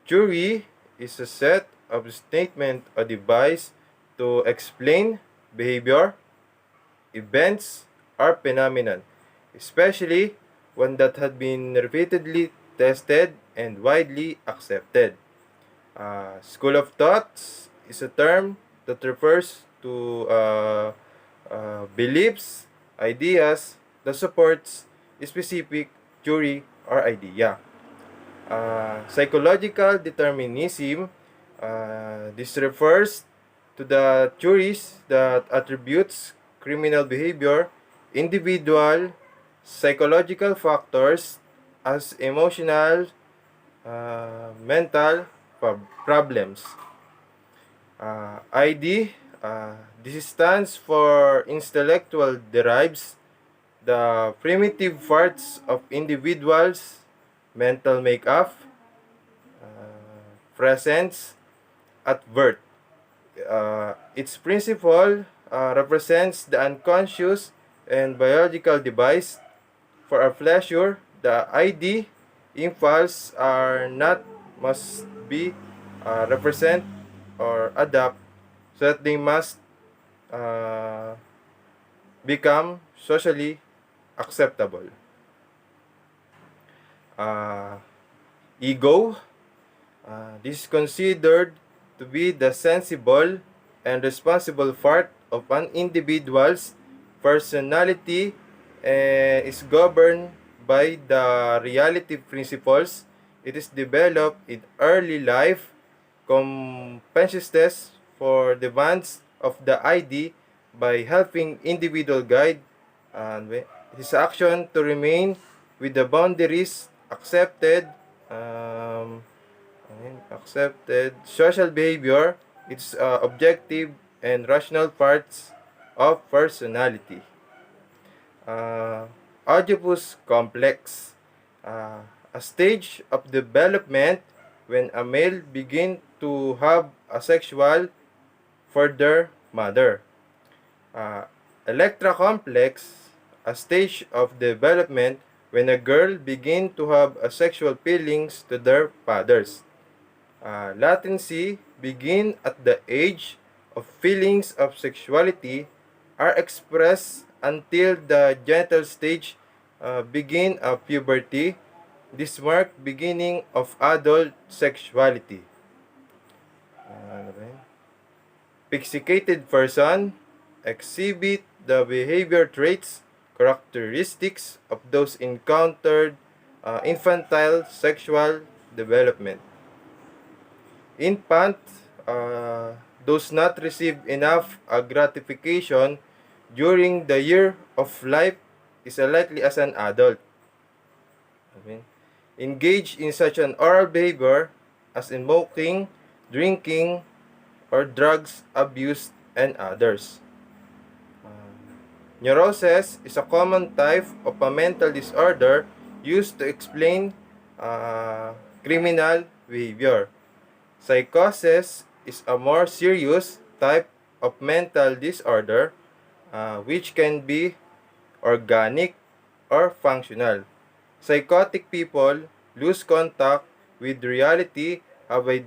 Theory is a set of statement or device to explain behavior, events, or phenomenon, especially one that had been repeatedly tested and widely accepted. School of thoughts is a term that refers to beliefs, ideas that supports a specific theory or idea. Psychological determinism, this refers to the theories that attributes criminal behavior, individual psychological factors as emotional, mental problems. ID, this stands for intellectual derives, the primitive parts of individuals, mental makeup, presence at birth. Its principle represents the unconscious and biological device for our pleasure. The ID impulse are not must be represent or adapt so that they must uh, become socially acceptable. Uh, Ego, this is considered to be the sensible and responsible part of an individual's personality and is governed by the reality principles. It is developed in early life, compensates for demands of the ID by helping individual guide his action to remain with the boundaries um, accepted social behavior, its objective and rational parts of personality. Oedipus complex, a stage of development when a male begin to have a sexual for their mother. Electra complex, a stage of development when a girl begin to have a sexual feelings to their fathers. Latency begin at the age of feelings of sexuality are expressed until the genital stage begin of puberty. This mark beginning of adult sexuality. Pixicated person exhibit the behavior traits, characteristics of those encountered infantile sexual development. Infant does not receive enough gratification during the year of life is likely as an adult. Engage in such an oral behavior as in smoking, drinking, or drugs abuse and others. Neurosis is a common type of a mental disorder used to explain criminal behavior. Psychosis is a more serious type of mental disorder which can be organic or functional. Psychotic people lose contact with reality, have a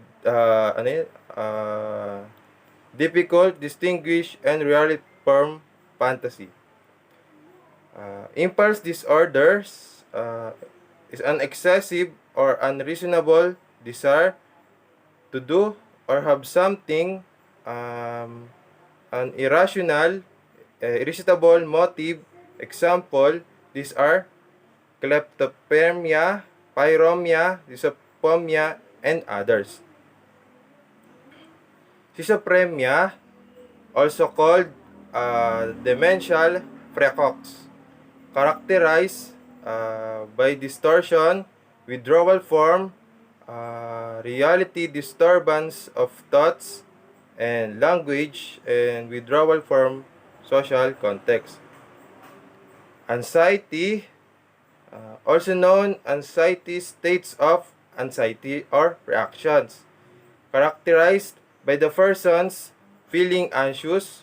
difficult distinguish and reality form fantasy. Impulse disorders is an excessive or unreasonable desire to do or have something, an irrational, irresistible motive. Example, these are kleptophrenia, pyromania, dysopomia, and others. Schizophrenia, also called demential precox, characterized by distortion, withdrawal form, reality disturbance of thoughts and language, and withdrawal from social context. Anxiety, also known anxiety states of anxiety or reactions, characterized by the person's feeling anxious,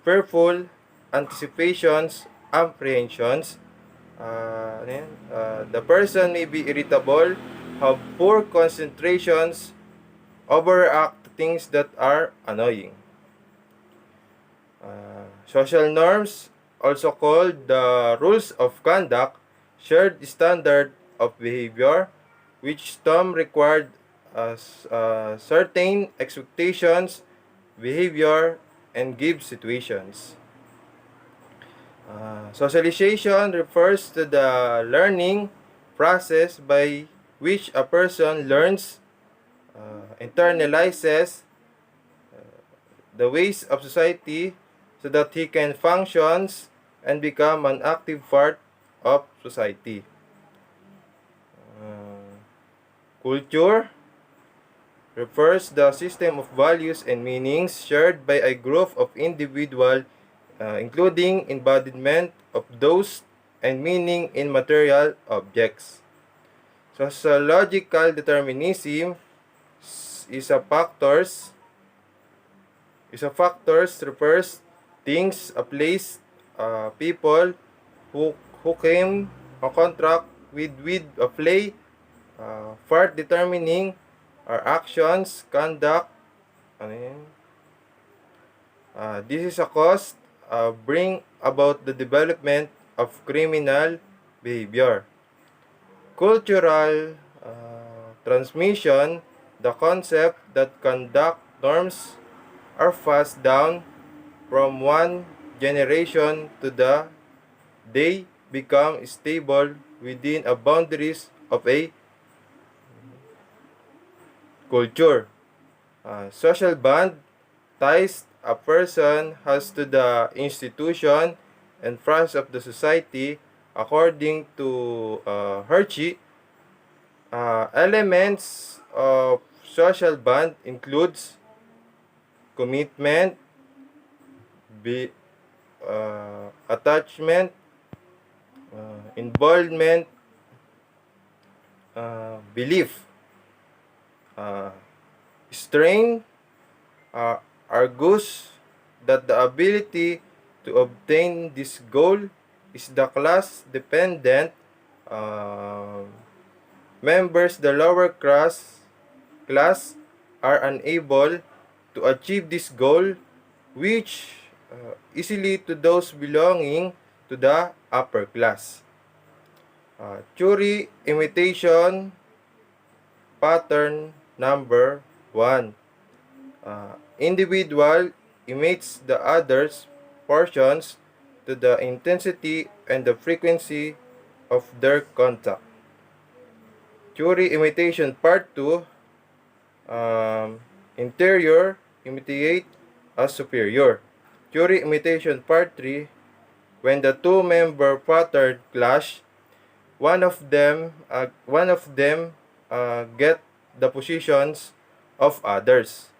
fearful, anticipations, apprehensions. The person may be irritable, have poor concentrations, overreact to things that are annoying. Social norms, also called the rules of conduct, shared standard of behavior, which some required certain expectations, behavior, and give situations. Socialization refers to the learning process by which a person learns, internalizes the ways of society so that he can functions and become an active part of society. Culture refers the system of values and meanings shared by a group of individuals, including embodiment of those and meaning in material objects. Sociological determinism is a factors refers things, a place, people who came a contract with a play, for determining our actions, conduct, ano yun? This is a cause bring about the development of criminal behavior. Cultural transmission, the concept that conduct norms are passed down from one generation to the they become stable within a boundaries of a culture. Social bond ties a person has to the institution and trust of the society. According to Hershey, elements of social bond includes commitment, attachment, involvement, belief. Strain argues that the ability to obtain this goal is the class dependent. Members the lower class are unable to achieve this goal, which easily to those belonging to the upper class. Theory imitation pattern number 1. Individual imitates the other's portions to the intensity and the frequency of their contact. Theory imitation part 2. Interior imitate a superior. Theory imitation part 3. When the two member pattern clash, one of them get the positions of others.